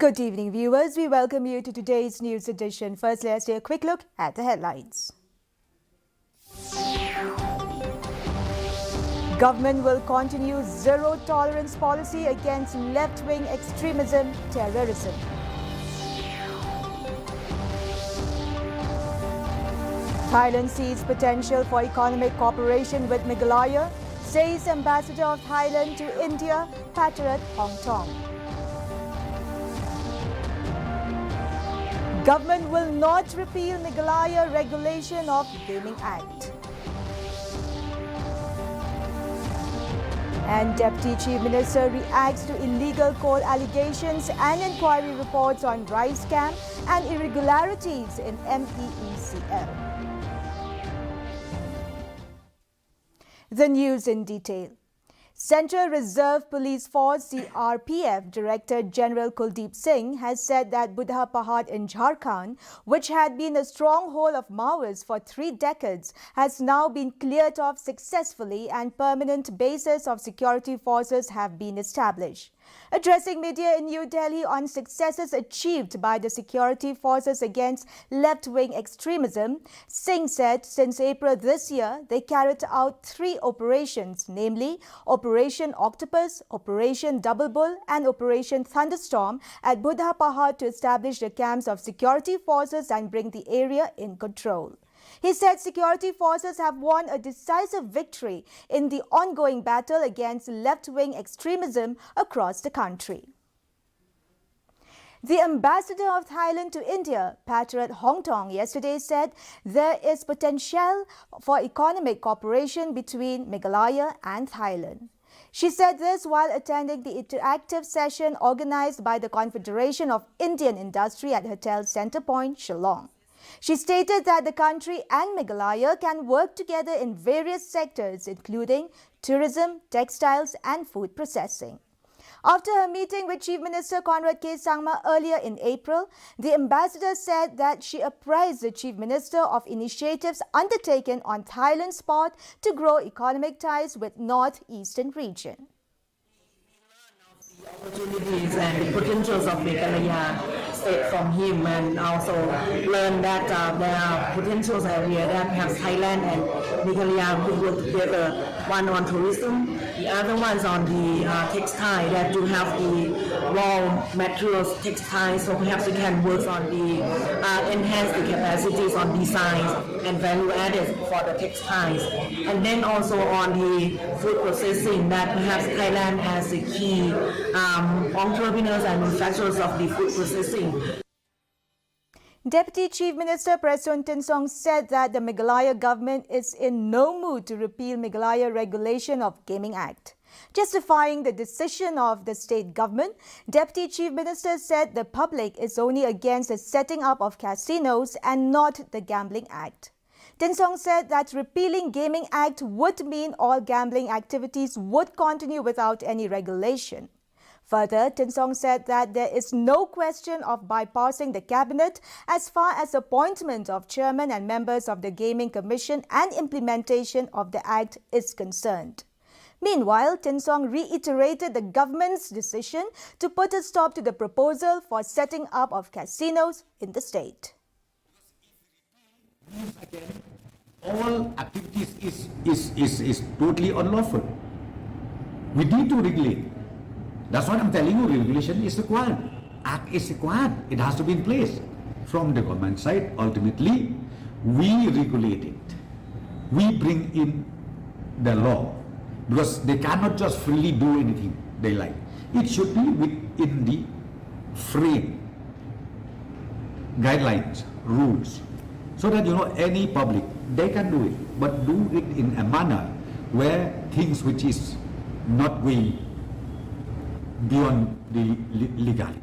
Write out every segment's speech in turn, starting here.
Good evening, viewers. We welcome you to today's news edition. First, let's take a quick look at the headlines. Government will continue zero-tolerance policy against left-wing extremism, terrorism. Thailand sees potential for economic cooperation with Meghalaya, says Ambassador of Thailand to India, Patrat Hongtong. Government will not repeal Meghalaya regulation of Gaming Act. And Deputy Chief Minister reacts to illegal coal allegations and inquiry reports on rice scam and irregularities in MEGHALAYA. The news in detail. Central Reserve Police Force CRPF Director General Kuldeep Singh has said that Buddha Pahad in Jharkhand, which had been a stronghold of Maoists for 3 decades, has now been cleared off successfully and permanent bases of security forces have been established. Addressing media in New Delhi on successes achieved by the security forces against left-wing extremism, Singh said since April this year, they carried out 3 operations, namely Operation Octopus, Operation Double Bull and Operation Thunderstorm at Buddha Pahad to establish the camps of security forces and bring the area in control. He said security forces have won a decisive victory in the ongoing battle against left-wing extremism across the country. The ambassador of Thailand to India, Patrat Hongtong, yesterday said there is potential for economic cooperation between Meghalaya and Thailand. She said this while attending the interactive session organized by the Confederation of Indian Industry at Hotel Centrepoint, Shillong. She stated that the country and Meghalaya can work together in various sectors, including tourism, textiles and food processing. After her meeting with Chief Minister Conrad K. Sangma earlier in April, the ambassador said that she apprised the Chief Minister of initiatives undertaken on Thailand's part to grow economic ties with North-Eastern region. Opportunities and the potentials of Meghalaya state from him, and also learn that there are potentials area that perhaps Thailand and Meghalaya could work together, one on tourism, the other one's on the textile, that do have the raw materials textiles, so perhaps we can work on the enhance the capacities on designs and value added for the textiles, and then also on the food processing, that perhaps Thailand has the key entrepreneurs and manufacturers of the food processing. Deputy Chief Minister Prasoon Tinsong said that the Meghalaya government is in no mood to repeal Meghalaya regulation of Gaming Act. Justifying the decision of the state government, Deputy Chief Minister said the public is only against the setting up of casinos and not the Gambling Act. Tinsong said that repealing Gaming Act would mean all gambling activities would continue without any regulation. Further, Tinsong said that there is no question of bypassing the cabinet as far as appointment of chairman and members of the Gaming Commission and implementation of the Act is concerned. Meanwhile, Tinsong reiterated the government's decision to put a stop to the proposal for setting up of casinos in the state. All activities is totally unlawful. We need to regulate. That's what I'm telling you, regulation is required. Act is required. It has to be in place. From the government side, ultimately, we regulate it. We bring in the law. Because they cannot just freely do anything they like. It should be within the frame, guidelines, rules. So that, any public, they can do it. But do it in a manner where things which is not going beyond the legality.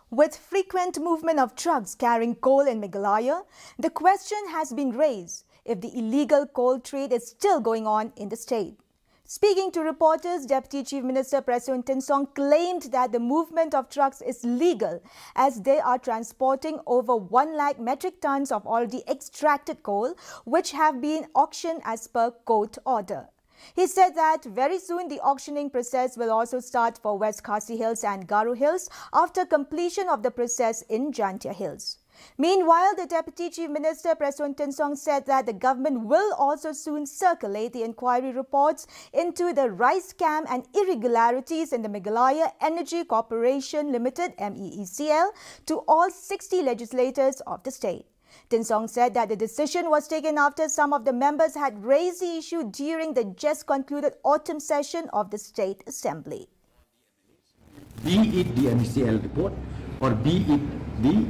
With frequent movement of trucks carrying coal in Meghalaya, the question has been raised if the illegal coal trade is still going on in the state. Speaking to reporters, Deputy Chief Minister Prasoon Tinsong claimed that the movement of trucks is legal as they are transporting over 1 lakh metric tons of already extracted coal, which have been auctioned as per court order. He said that very soon the auctioning process will also start for West Khasi Hills and Garo Hills after completion of the process in Jantia Hills. Meanwhile, the Deputy Chief Minister Prasoon Tinsong said that the government will also soon circulate the inquiry reports into the rice scam and irregularities in the Meghalaya Energy Corporation Limited MEECL to all 60 legislators of the state. Tinsong said that the decision was taken after some of the members had raised the issue during the just concluded autumn session of the State Assembly. Be it the MECL report or be it the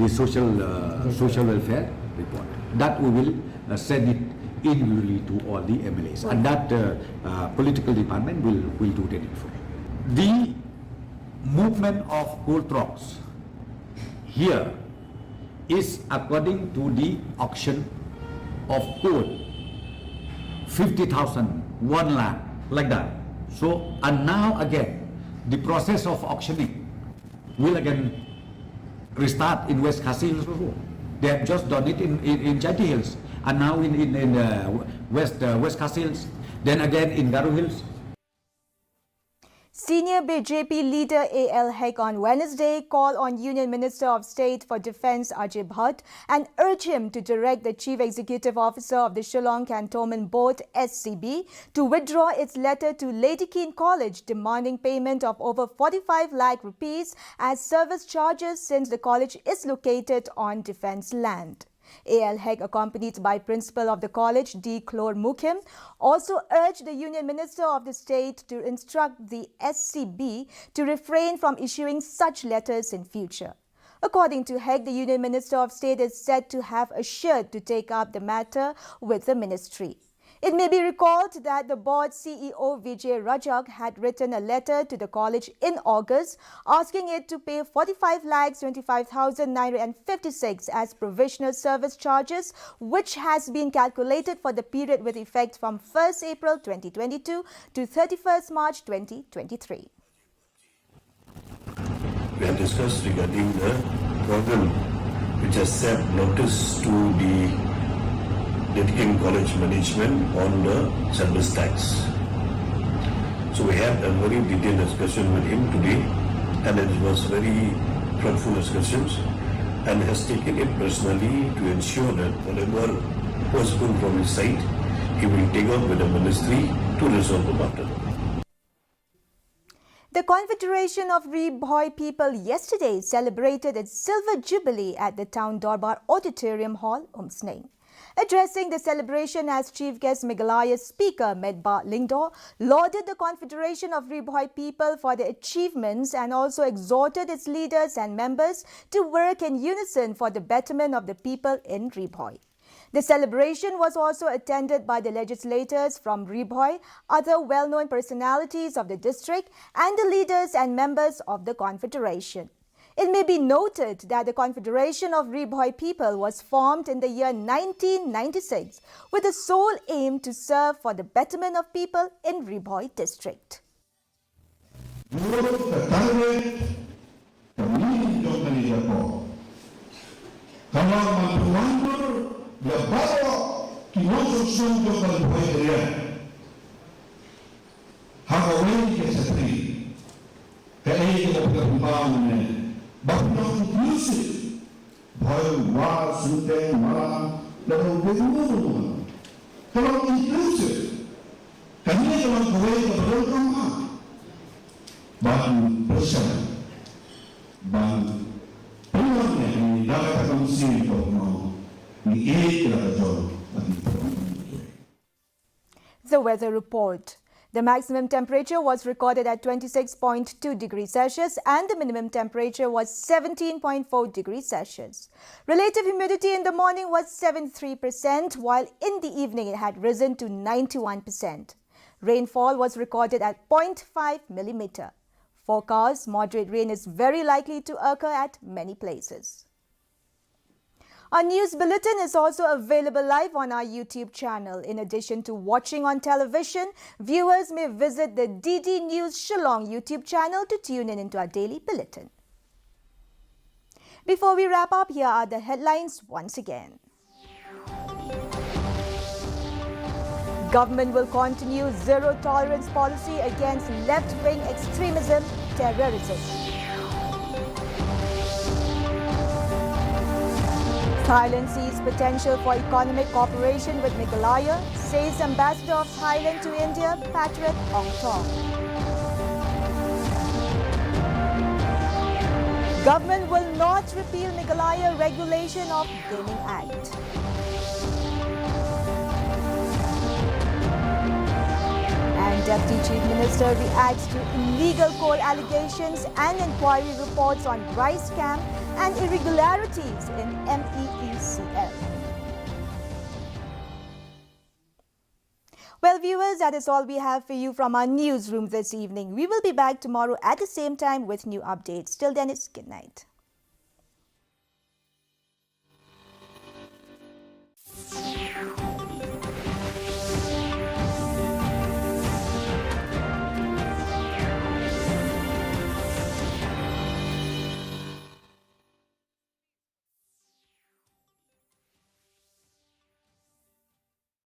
social welfare report, that we will send it individually to all the MLAs, and that political department will do the needful. The movement of coal trucks here is according to the auction of coal, 50,000, 1 lakh, like that. So, and now again, the process of auctioning will again restart in West Khasi Hills. They have just done it in Jantia Hills, and now in West Khasi Hills, then again in Garo Hills. Senior BJP leader A.L. Hek on Wednesday called on Union Minister of State for Defence Ajay Bhatt and urged him to direct the Chief Executive Officer of the Shillong Cantonment Board (SCB) to withdraw its letter to Lady Keane College demanding payment of over 45 lakh rupees as service charges since the college is located on defence land. A.L. Hek, accompanied by Principal of the College D. Chlor Mukhim, also urged the Union Minister of the State to instruct the SCB to refrain from issuing such letters in future. According to Hek, the Union Minister of State is said to have assured to take up the matter with the ministry. It may be recalled that the board CEO Vijay Rajak had written a letter to the college in August asking it to pay 45,25,956 as provisional service charges, which has been calculated for the period with effect from 1st April 2022 to 31st March 2023. We have discussed regarding the problem which has sent notice to the Dedicated College Management on the service tax. So we had a very detailed discussion with him today, and it was very fruitful discussions, and has taken it personally to ensure that whatever was good from his side, he will take up with the ministry to resolve the matter. The Confederation of Ribhoi people yesterday celebrated its Silver Jubilee at the Town Dorbar Auditorium Hall, Umsneng. Addressing the celebration as chief guest, Meghalaya Speaker Medba Lingdo lauded the Confederation of Ribhoi people for their achievements and also exhorted its leaders and members to work in unison for the betterment of the people in Ribhoi. The celebration was also attended by the legislators from Ribhoi, other well-known personalities of the district, and the leaders and members of the Confederation. It may be noted that the Confederation of Ribhoi people was formed in the year 1996 with the sole aim to serve for the betterment of people in Ribhoi district. Bahwa inclusive, bahwa sungai malam lalu berumur, kalau inclusive, kami dalam kuai berdoa, bahkan bersama, bahkan peluang yang dapat kami sini untuk mengikat The weather report. The maximum temperature was recorded at 26.2 degrees Celsius and the minimum temperature was 17.4 degrees Celsius. Relative humidity in the morning was 73%, while in the evening it had risen to 91%. Rainfall was recorded at 0.5 millimeter. Forecast: moderate rain is very likely to occur at many places. Our news bulletin is also available live on our YouTube channel. In addition to watching on television, viewers may visit the DD News Shillong YouTube channel to tune in into our daily bulletin. Before we wrap up, here are the headlines once again. Government will continue zero tolerance policy against left-wing extremism, terrorism. Thailand sees potential for economic cooperation with Meghalaya, says Ambassador of Thailand to India, Patrick Ong Tong. Government will not repeal Meghalaya Regulation of Gaming Act. And Deputy Chief Minister reacts to illegal coal allegations and inquiry reports on rice scam and irregularities in MEGHALAYA. Well, viewers, that is all we have for you from our newsroom this evening. We will be back tomorrow at the same time with new updates. Till then, it's good night.